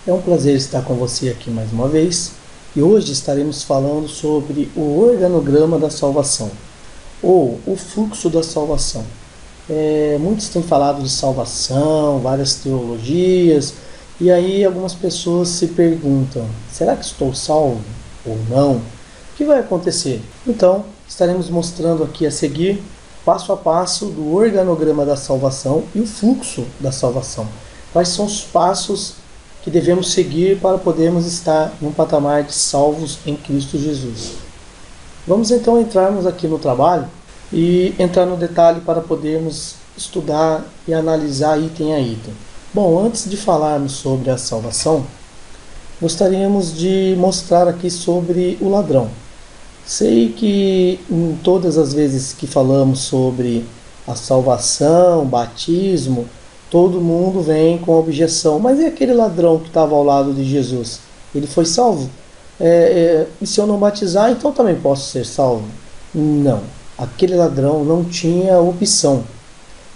É um prazer estar com você aqui mais uma vez e hoje estaremos falando sobre o organograma da salvação ou o fluxo da salvação. Muitos têm falado de salvação, várias teologias, e aí algumas pessoas se perguntam: será que estou salvo ou não? O que vai acontecer? Então, estaremos mostrando aqui a seguir, passo a passo, do organograma da salvação e o fluxo da salvação. Quais são os passos que devemos seguir para podermos estar num patamar de salvos em Cristo Jesus. Vamos então entrarmos aqui no trabalho e entrar no detalhe para podermos estudar e analisar item a item. Bom, antes de falarmos sobre a salvação, gostaríamos de mostrar aqui sobre o ladrão. Sei que em todas as vezes que falamos sobre a salvação, batismo, todo mundo vem com a objeção: mas e aquele ladrão que estava ao lado de Jesus? Ele foi salvo? E se eu não batizar, então também posso ser salvo? Não. Aquele ladrão não tinha opção.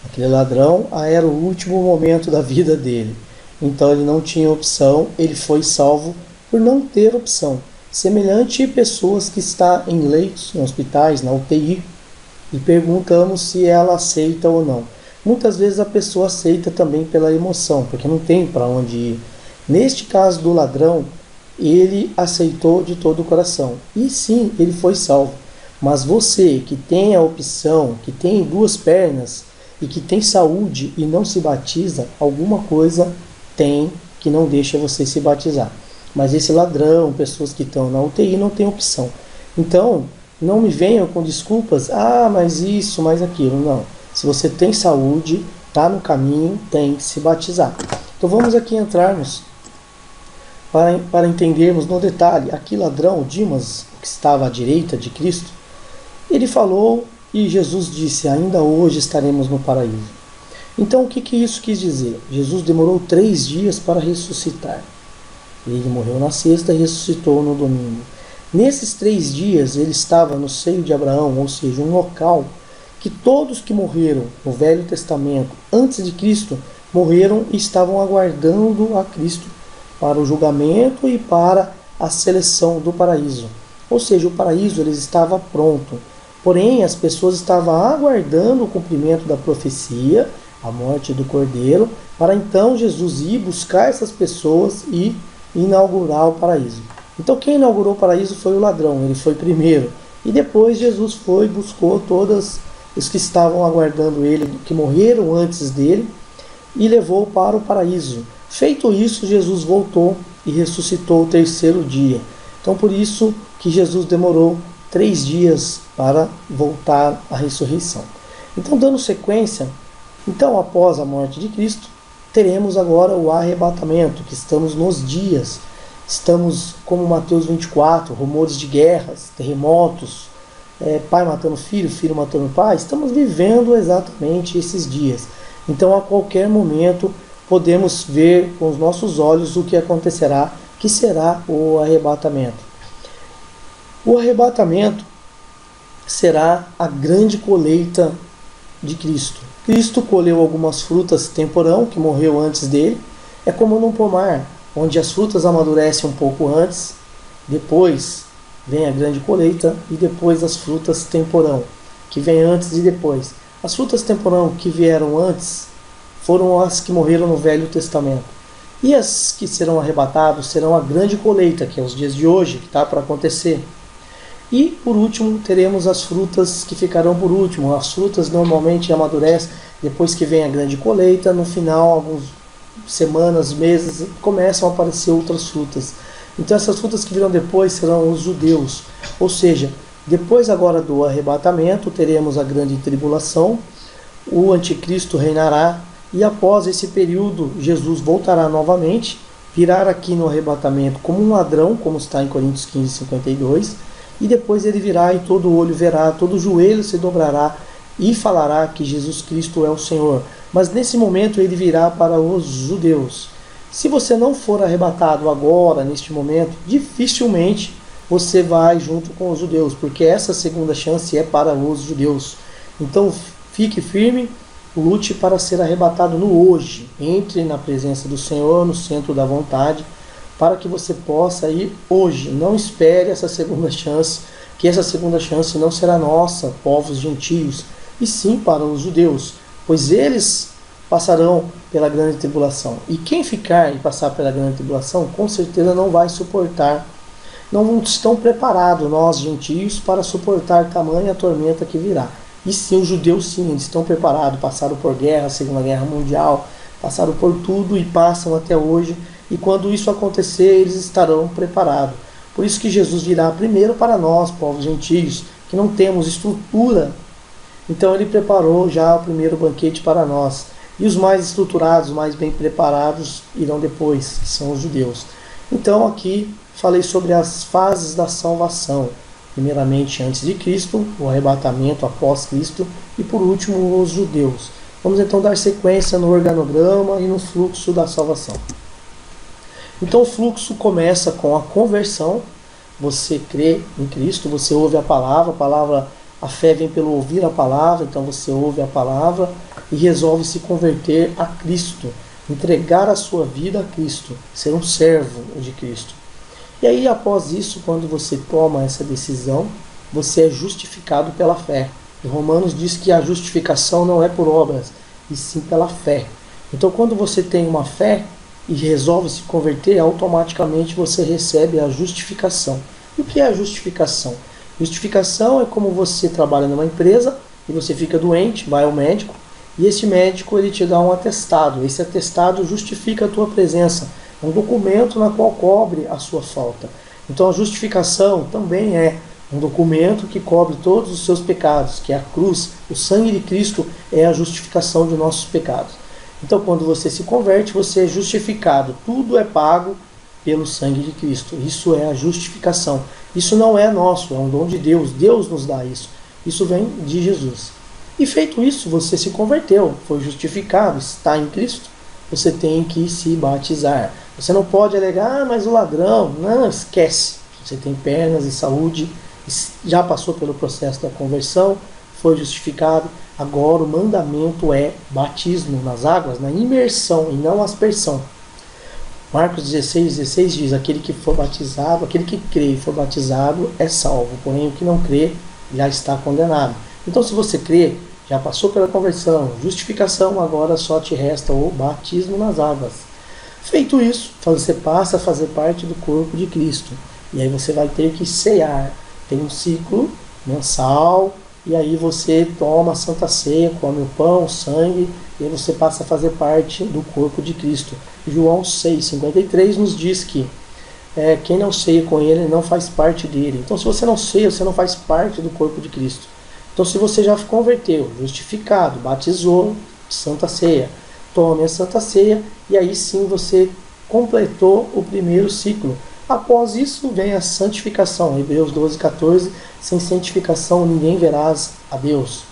Aquele ladrão era o último momento da vida dele. Então ele não tinha opção, ele foi salvo por não ter opção. Semelhante a pessoas que estão em leitos, em hospitais, na UTI, e perguntamos se ela aceita ou não. Muitas vezes a pessoa aceita também pela emoção, porque não tem para onde ir. Neste caso do ladrão, ele aceitou de todo o coração. E sim, ele foi salvo. Mas você que tem a opção, que tem duas pernas e que tem saúde e não se batiza, alguma coisa tem que não deixa você se batizar. Mas esse ladrão, pessoas que estão na UTI, não tem opção. Então, não me venham com desculpas: mas isso, mas aquilo. Não. Se você tem saúde, está no caminho, tem que se batizar. Então vamos aqui entrarmos para entendermos no detalhe. Aqui ladrão, Dimas, que estava à direita de Cristo, ele falou e Jesus disse: ainda hoje estaremos no paraíso. Então o que isso quis dizer? Jesus demorou 3 dias para ressuscitar. Ele morreu na sexta e ressuscitou no domingo. Nesses 3 dias ele estava no seio de Abraão, ou seja, um local que todos que morreram no Velho Testamento antes de Cristo morreram e estavam aguardando a Cristo para o julgamento e para a seleção do paraíso. Ou seja, o paraíso ele estava pronto. Porém, as pessoas estavam aguardando o cumprimento da profecia, a morte do Cordeiro, para então Jesus ir buscar essas pessoas e inaugurar o paraíso. Então quem inaugurou o paraíso foi o ladrão, ele foi primeiro. E depois Jesus foi e buscou todos os que estavam aguardando ele, que morreram antes dele, e levou para o paraíso. Feito isso, Jesus voltou e ressuscitou o 3º dia. Então por isso que Jesus demorou 3 dias para voltar à ressurreição. Então, dando sequência, após a morte de Cristo, teremos agora o arrebatamento, que estamos nos dias. Estamos, como Mateus 24, rumores de guerras, terremotos, pai matando filho, filho matando pai. Estamos vivendo exatamente esses dias. Então, a qualquer momento, podemos ver com os nossos olhos o que acontecerá, que será o arrebatamento. O arrebatamento será a grande colheita de Cristo. Cristo colheu algumas frutas temporão, que morreu antes dele. É como num pomar, onde as frutas amadurecem um pouco antes, depois vem a grande colheita, e depois as frutas temporão, que vem antes e depois. As frutas temporão que vieram antes foram as que morreram no Velho Testamento. E as que serão arrebatadas serão a grande colheita, que é os dias de hoje, que está para acontecer. E, por último, teremos as frutas que ficarão por último. As frutas normalmente amadurecem depois que vem a grande colheita. No final, algumas semanas, meses, começam a aparecer outras frutas. Então, essas frutas que virão depois serão os judeus. Ou seja, depois agora do arrebatamento, teremos a grande tribulação. O anticristo reinará. E após esse período, Jesus voltará novamente, virá aqui no arrebatamento como um ladrão, como está em Coríntios 15, 52. E depois ele virá e todo olho verá, todo joelho se dobrará e falará que Jesus Cristo é o Senhor. Mas nesse momento ele virá para os judeus. Se você não for arrebatado agora, neste momento, dificilmente você vai junto com os judeus, porque essa segunda chance é para os judeus. Então fique firme lute para ser arrebatado no hoje. Entre na presença do Senhor, no centro da vontade, para que você possa ir hoje. Não espere essa segunda chance, que essa segunda chance não será nossa, povos gentios, e sim para os judeus, pois eles passarão pela grande tribulação. E quem ficar e passar pela grande tribulação, com certeza não vai suportar. Não estão preparados, nós gentios, para suportar tamanha tormenta que virá. E sim, os judeus sim, eles estão preparados, passaram por guerra, Segunda Guerra Mundial, passaram por tudo e passam até hoje. E quando isso acontecer, eles estarão preparados. Por isso que Jesus virá primeiro para nós, povos gentios, que não temos estrutura. Então ele preparou já o primeiro banquete para nós. E os mais estruturados, mais bem preparados, irão depois, que são os judeus. Então aqui falei sobre as fases da salvação. Primeiramente antes de Cristo, o arrebatamento após Cristo e por último os judeus. Vamos então dar sequência no organograma e no fluxo da salvação. Então o fluxo começa com a conversão. Você crê em Cristo, você ouve a palavra, a fé vem pelo ouvir a palavra, então você ouve a palavra e resolve se converter a Cristo, entregar a sua vida a Cristo, ser um servo de Cristo. E aí após isso, quando você toma essa decisão, você é justificado pela fé. E Romanos diz que a justificação não é por obras, e sim pela fé. Então quando você tem uma fé e resolve se converter, automaticamente você recebe a justificação. E o que é a justificação? Justificação é como você trabalha numa empresa e você fica doente, vai ao médico, e esse médico ele te dá um atestado. Esse atestado justifica a tua presença. É um documento na qual cobre a sua falta. Então a justificação também é um documento que cobre todos os seus pecados, que é a cruz. O sangue de Cristo é a justificação de nossos pecados. Então quando você se converte, você é justificado. Tudo é pago pelo sangue de Cristo. Isso é a justificação. Isso não é nosso, é um dom de Deus. Deus nos dá isso. Isso vem de Jesus. E feito isso, você se converteu, foi justificado, está em Cristo. Você tem que se batizar. Você não pode alegar, mas o ladrão, não, esquece. Você tem pernas e saúde, já passou pelo processo da conversão, foi justificado. Agora o mandamento é batismo nas águas, na imersão e não aspersão. Marcos 16:16 diz: aquele que for batizado, aquele que crê e for batizado é salvo, porém o que não crê já está condenado. Então se você crê, já passou pela conversão, justificação, agora só te resta o batismo nas águas. Feito isso, você passa a fazer parte do corpo de Cristo. E aí você vai ter que cear. Tem um ciclo mensal, e aí você toma a Santa Ceia, come o pão, o sangue, e aí você passa a fazer parte do corpo de Cristo. João 6,53 nos diz que quem não ceia com ele não faz parte dele. Então se você não ceia, você não faz parte do corpo de Cristo. Então se você já converteu, justificado, batizou, Santa Ceia, tome a Santa Ceia e aí sim você completou o primeiro ciclo. Após isso vem a santificação, Hebreus 12,14, sem santificação ninguém verás a Deus.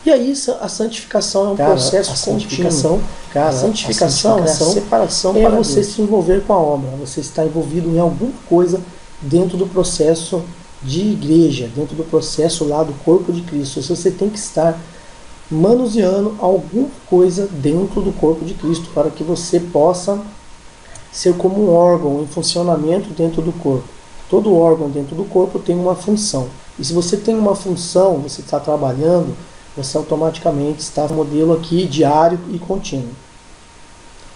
E aí a santificação é um processo contínuo. A santificação é a separação para você Deus. Se envolver com a obra, você está envolvido em alguma coisa dentro do processo de igreja, dentro do processo lá do corpo de Cristo. Você tem que estar manuseando alguma coisa dentro do corpo de Cristo para que você possa ser como um órgão em funcionamento dentro do corpo. Todo órgão dentro do corpo tem uma função. E se você tem uma função, você está trabalhando, você automaticamente está no modelo aqui diário e contínuo.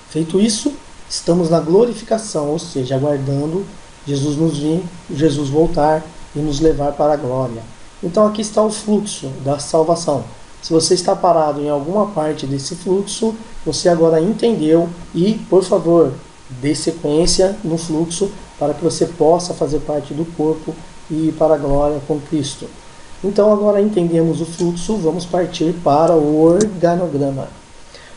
Feito isso, estamos na glorificação, ou seja, aguardando Jesus nos vir, Jesus voltar e nos levar para a glória. Então aqui está o fluxo da salvação. Se você está parado em alguma parte desse fluxo, você agora entendeu e, por favor, dê sequência no fluxo para que você possa fazer parte do corpo e ir para a glória com Cristo. Então agora entendemos o fluxo, vamos partir para o organograma.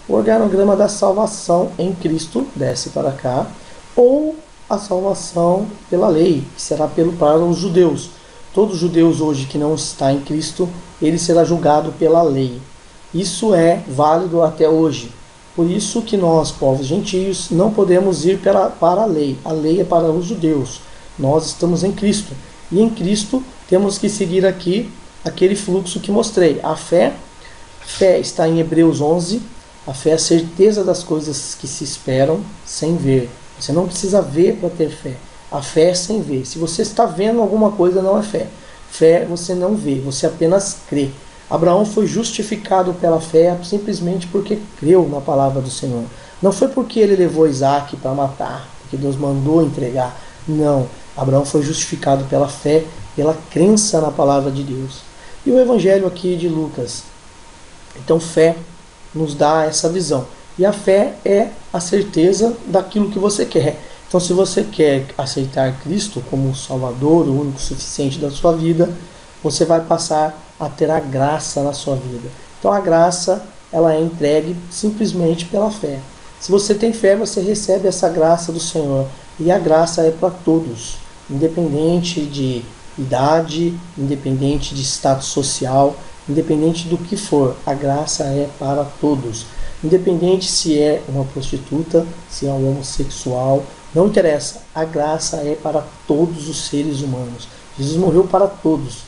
O organograma da salvação em Cristo, desce para cá, ou a salvação pela lei, que será para os judeus. Todos os judeus hoje que não está em Cristo, ele será julgado pela lei. Isso é válido até hoje. Por isso que nós, povos gentios, não podemos ir para a lei. A lei é para os judeus. Nós estamos em Cristo. E em Cristo temos que seguir aqui aquele fluxo que mostrei. A fé, Fé está em Hebreus 11. A fé é a certeza das coisas que se esperam sem ver. Você não precisa ver para ter fé. A fé é sem ver. Se você está vendo alguma coisa, não é fé. Fé você não vê, você apenas crê. Abraão foi justificado pela fé simplesmente porque creu na palavra do Senhor. Não foi porque ele levou Isaac para matar, porque Deus mandou entregar. Não. Abraão foi justificado pela fé, pela crença na palavra de Deus. E o evangelho aqui de Lucas. Então, fé nos dá essa visão. E a fé é a certeza daquilo que você quer. Então, se você quer aceitar Cristo como o Salvador, o único suficiente da sua vida, você vai passar a ter a graça na sua vida. Então, a graça ela é entregue simplesmente pela fé. Se você tem fé, você recebe essa graça do Senhor. E a graça é para todos, independente de idade, independente de status social, independente do que for, a graça é para todos. Independente se é uma prostituta, se é um homossexual, não interessa. A graça é para todos os seres humanos. Jesus morreu para todos.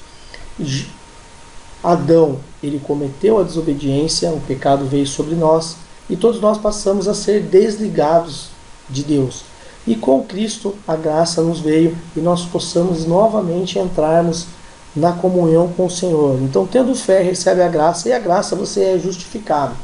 Adão, ele cometeu a desobediência, o pecado veio sobre nós e todos nós passamos a ser desligados de Deus. E com Cristo a graça nos veio e nós possamos novamente entrarmos na comunhão com o Senhor. Então, tendo fé, recebe a graça, e a graça você é justificado,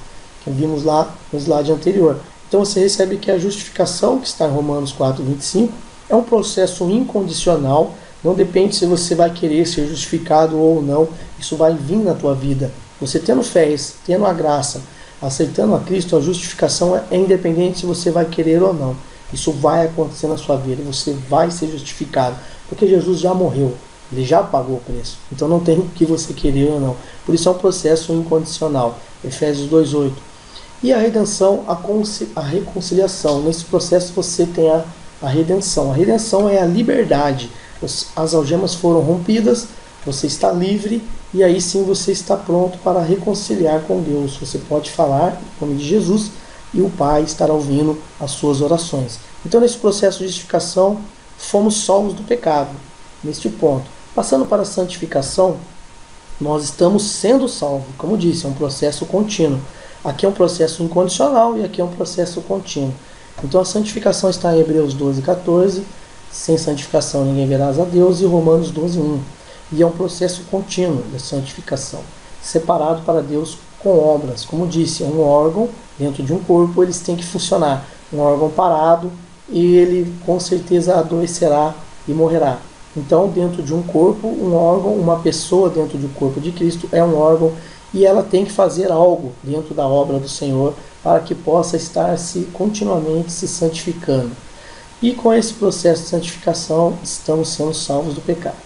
que vimos lá no slide anterior. Então você recebe que a justificação, que está em Romanos 4:25, é um processo incondicional, não depende se você vai querer ser justificado ou não, isso vai vir na tua vida. Você tendo fé, tendo a graça, aceitando a Cristo, a justificação é independente se você vai querer ou não. Isso vai acontecer na sua vida, você vai ser justificado, porque Jesus já morreu. Ele já pagou o preço. Então não tem o que você querer ou não. Por isso é um processo incondicional. Efésios 2:8. E a redenção, a reconciliação. Nesse processo você tem a redenção. A redenção é a liberdade. As algemas foram rompidas, você está livre e aí sim você está pronto para reconciliar com Deus. Você pode falar em nome de Jesus e o Pai estará ouvindo as suas orações. Então nesse processo de justificação fomos salvos do pecado. Neste ponto. Passando para a santificação, nós estamos sendo salvos. Como disse, é um processo contínuo. Aqui é um processo incondicional e aqui é um processo contínuo. Então a santificação está em Hebreus 12:14. Sem santificação ninguém verá a Deus. E Romanos 12:1. E é um processo contínuo de santificação. Separado para Deus com obras. Como disse, é um órgão dentro de um corpo, eles têm que funcionar. Um órgão parado e ele com certeza adoecerá e morrerá. Então, dentro de um corpo, um órgão, uma pessoa dentro do corpo de Cristo é um órgão e ela tem que fazer algo dentro da obra do Senhor para que possa estar continuamente se santificando. E com esse processo de santificação, estamos sendo salvos do pecado.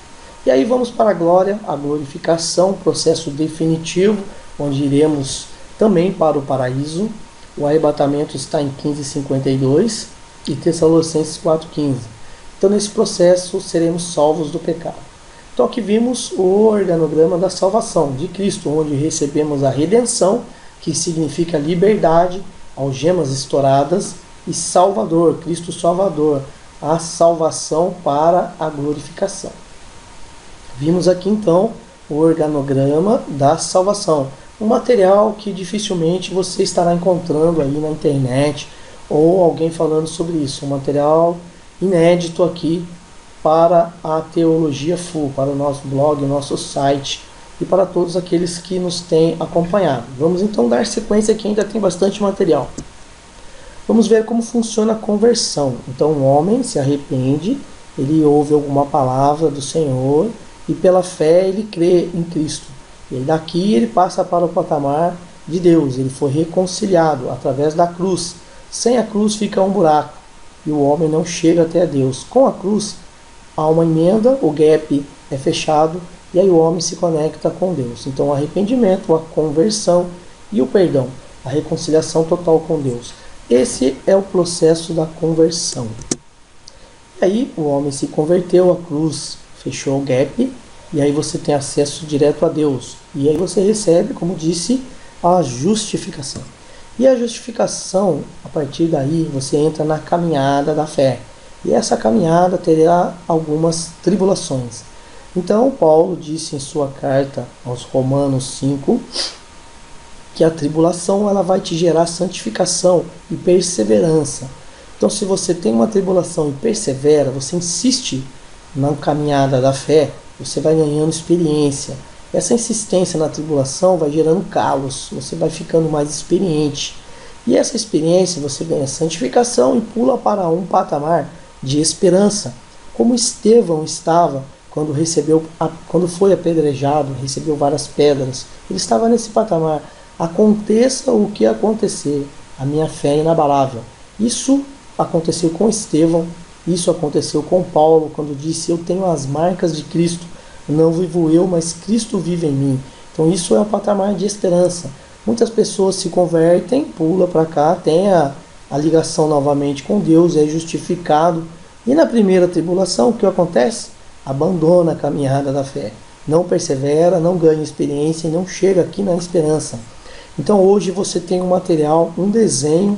E aí vamos para a glória, a glorificação, processo definitivo, onde iremos também para o paraíso. O arrebatamento está em 15:52 e Tessalonicenses 4:15. Então, nesse processo, seremos salvos do pecado. Então, aqui vimos o organograma da salvação de Cristo, onde recebemos a redenção, que significa liberdade, algemas estouradas, e Salvador, Cristo Salvador, a salvação para a glorificação. Vimos aqui, então, o organograma da salvação, um material que dificilmente você estará encontrando aí na internet, ou alguém falando sobre isso, um material inédito aqui para a Teologia Full, para o nosso blog, o nosso site e para todos aqueles que nos têm acompanhado. Vamos então dar sequência aqui, ainda tem bastante material. Vamos ver como funciona a conversão. Então o homem se arrepende, ele ouve alguma palavra do Senhor e pela fé ele crê em Cristo. E daqui ele passa para o patamar de Deus, ele foi reconciliado através da cruz. Sem a cruz fica um buraco e o homem não chega até Deus. Com a cruz há uma emenda, o gap é fechado e aí o homem se conecta com Deus. Então o arrependimento, a conversão e o perdão, a reconciliação total com Deus. Esse é o processo da conversão. E aí o homem se converteu, a cruz fechou o gap e aí você tem acesso direto a Deus. E aí você recebe, como disse, a justificação. E a justificação, a partir daí, você entra na caminhada da fé. E essa caminhada terá algumas tribulações. Então, Paulo disse em sua carta aos Romanos 5, que a tribulação ela vai te gerar santificação e perseverança. Então, se você tem uma tribulação e persevera, você insiste na caminhada da fé, você vai ganhando experiência. Essa insistência na tribulação vai gerando calos, você vai ficando mais experiente. E essa experiência você ganha santificação e pula para um patamar de esperança, como Estevão estava quando foi apedrejado, recebeu várias pedras. Ele estava nesse patamar. Aconteça o que acontecer, a minha fé é inabalável. Isso aconteceu com Estevão, isso aconteceu com Paulo, quando disse: eu tenho as marcas de Cristo, não vivo eu, mas Cristo vive em mim. Então isso é um patamar de esperança. Muitas pessoas se convertem, pula para cá, tem a ligação novamente com Deus, é justificado. E na primeira tribulação, o que acontece? Abandona a caminhada da fé. Não persevera, não ganha experiência e não chega aqui na esperança. Então hoje você tem um material, um desenho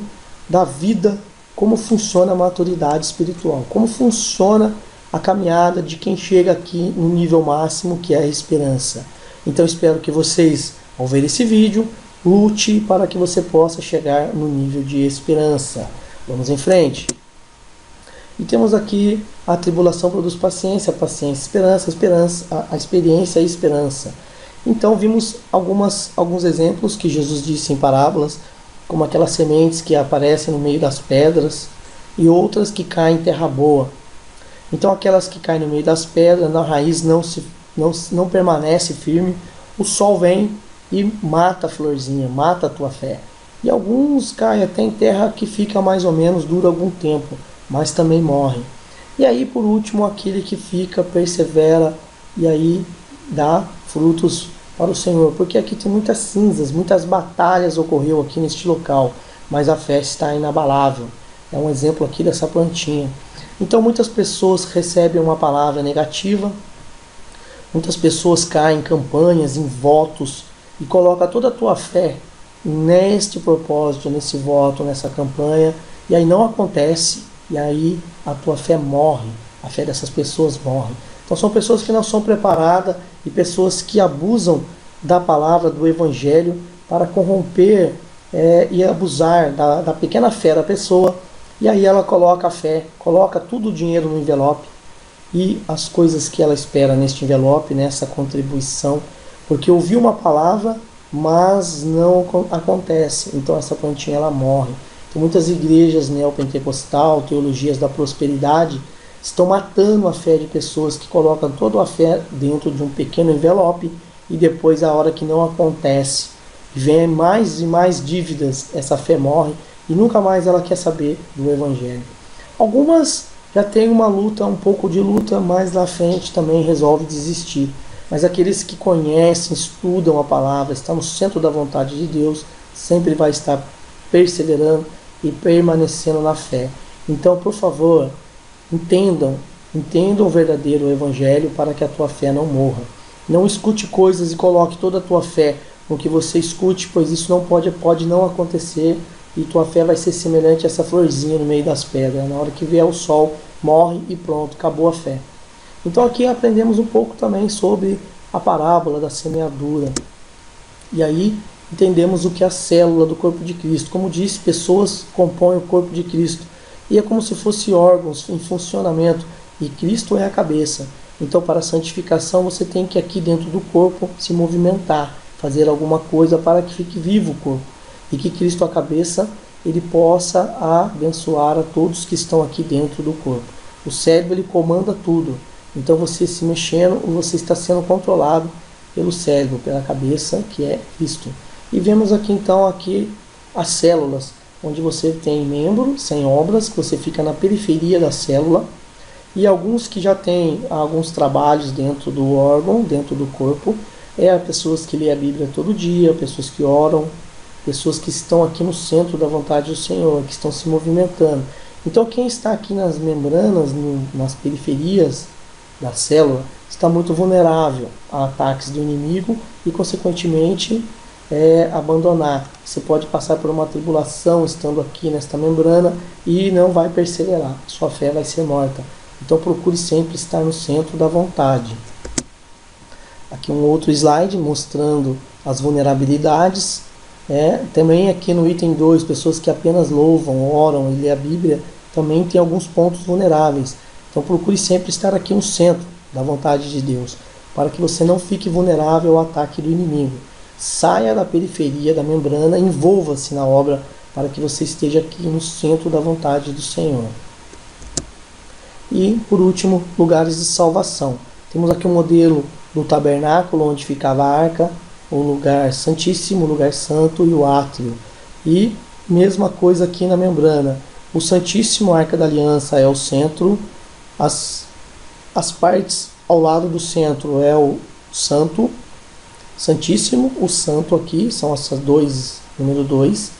da vida, como funciona a maturidade espiritual, como funciona a caminhada de quem chega aqui no nível máximo, que é a esperança. Então espero que vocês, ao ver esse vídeo, lute para que você possa chegar no nível de esperança. Vamos em frente. E temos aqui: a tribulação produz paciência, a paciência esperança, a experiência e esperança. Então vimos alguns exemplos que Jesus disse em parábolas, como aquelas sementes que aparecem no meio das pedras e outras que caem em terra boa. Então aquelas que caem no meio das pedras, na raiz não permanece firme, o sol vem e mata a florzinha, mata a tua fé. E alguns caem até em terra que fica mais ou menos, dura algum tempo, mas também morrem. E aí, por último, aquele que fica, persevera e aí dá frutos para o Senhor. Porque aqui tem muitas cinzas, muitas batalhas ocorreu aqui neste local, mas a fé está inabalável. É um exemplo aqui dessa plantinha. Então muitas pessoas recebem uma palavra negativa, muitas pessoas caem em campanhas, em votos, e colocam toda a tua fé neste propósito, nesse voto, nessa campanha, e aí não acontece, e aí a tua fé morre, a fé dessas pessoas morre. Então são pessoas que não são preparadas e pessoas que abusam da palavra, do evangelho, para corromper e abusar da pequena fé da pessoa. E aí ela coloca a fé, coloca todo o dinheiro no envelope e as coisas que ela espera neste envelope, nessa contribuição, porque ouviu uma palavra, mas não acontece. Então essa plantinha ela morre. Então muitas igrejas neopentecostal, teologias da prosperidade, estão matando a fé de pessoas que colocam toda a fé dentro de um pequeno envelope e depois, a hora que não acontece, vem mais e mais dívidas, essa fé morre e nunca mais ela quer saber do evangelho. Algumas já têm uma luta, um pouco de luta, mas na frente também resolve desistir. Mas aqueles que conhecem, estudam a palavra, estão no centro da vontade de Deus, sempre vai estar perseverando e permanecendo na fé. Então, por favor, entendam o verdadeiro evangelho para que a tua fé não morra. Não escute coisas e coloque toda a tua fé no que você escute, pois isso não pode não acontecer e tua fé vai ser semelhante a essa florzinha no meio das pedras. Na hora que vier o sol, morre e pronto, acabou a fé. Então aqui aprendemos um pouco também sobre a parábola da semeadura. E aí entendemos o que é a célula do corpo de Cristo. Como disse, pessoas compõem o corpo de Cristo. E é como se fossem órgãos em funcionamento. E Cristo é a cabeça. Então, para a santificação, você tem que aqui dentro do corpo se movimentar, fazer alguma coisa para que fique vivo o corpo. E que Cristo, a cabeça, ele possa abençoar a todos que estão aqui dentro do corpo. O cérebro, ele comanda tudo. Então, você se mexendo, você está sendo controlado pelo cérebro, pela cabeça, que é Cristo. E vemos aqui, então, aqui as células, onde você tem membro sem obras, que você fica na periferia da célula, e alguns que já têm alguns trabalhos dentro do órgão, dentro do corpo, pessoas que lêem a Bíblia todo dia, pessoas que oram, pessoas que estão aqui no centro da vontade do Senhor, que estão se movimentando. Então quem está aqui nas membranas, nas periferias da célula, está muito vulnerável a ataques do inimigo e, consequentemente, abandonar. Você pode passar por uma tribulação estando aqui nesta membrana e não vai perseverar, sua fé vai ser morta. Então procure sempre estar no centro da vontade. Aqui um outro slide mostrando as vulnerabilidades. Também aqui no item 2, pessoas que apenas louvam, oram e lê a Bíblia, também tem alguns pontos vulneráveis. Então procure sempre estar aqui no centro da vontade de Deus, para que você não fique vulnerável ao ataque do inimigo. Saia da periferia da membrana, envolva-se na obra, para que você esteja aqui no centro da vontade do Senhor. E, por último, lugares de salvação. Temos aqui um modelo do tabernáculo, onde ficava a arca, o lugar santíssimo, o lugar santo e o átrio. E mesma coisa aqui na membrana. O santíssimo, a arca da aliança, é o centro. As partes ao lado do centro é o santo, santíssimo, o santo aqui, são essas dois, número 2.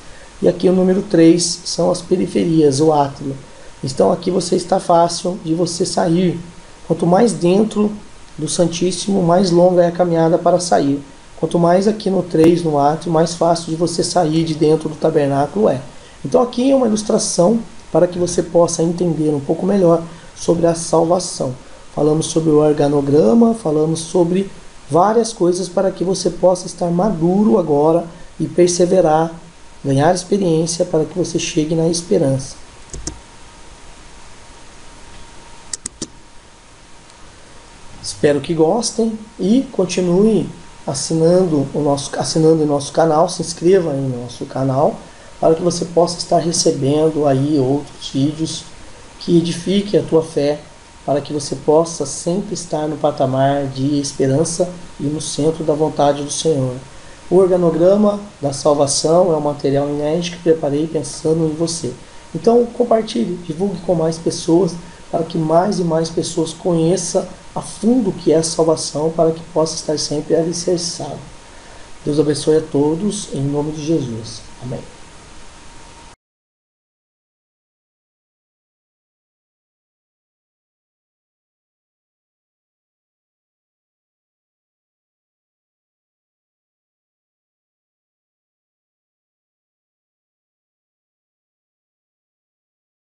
E aqui o número 3 são as periferias, o átrio. Então aqui você está fácil de você sair. Quanto mais dentro do Santíssimo, mais longa é a caminhada para sair. Quanto mais aqui no 3, no átrio, mais fácil de você sair de dentro do tabernáculo é. Então aqui é uma ilustração para que você possa entender um pouco melhor sobre a salvação. Falamos sobre o organograma, falamos sobre várias coisas para que você possa estar maduro agora e perseverar, ganhar experiência para que você chegue na esperança. Espero que gostem e continue assinando em nosso canal, se inscreva em nosso canal para que você possa estar recebendo aí outros vídeos que edifiquem a tua fé, para que você possa sempre estar no patamar de esperança e no centro da vontade do Senhor. O organograma da salvação é um material inédito que preparei pensando em você. Então compartilhe, divulgue com mais pessoas, para que mais e mais pessoas conheçam a fundo o que é a salvação, para que possa estar sempre alicerçado. Deus abençoe a todos, em nome de Jesus. Amém.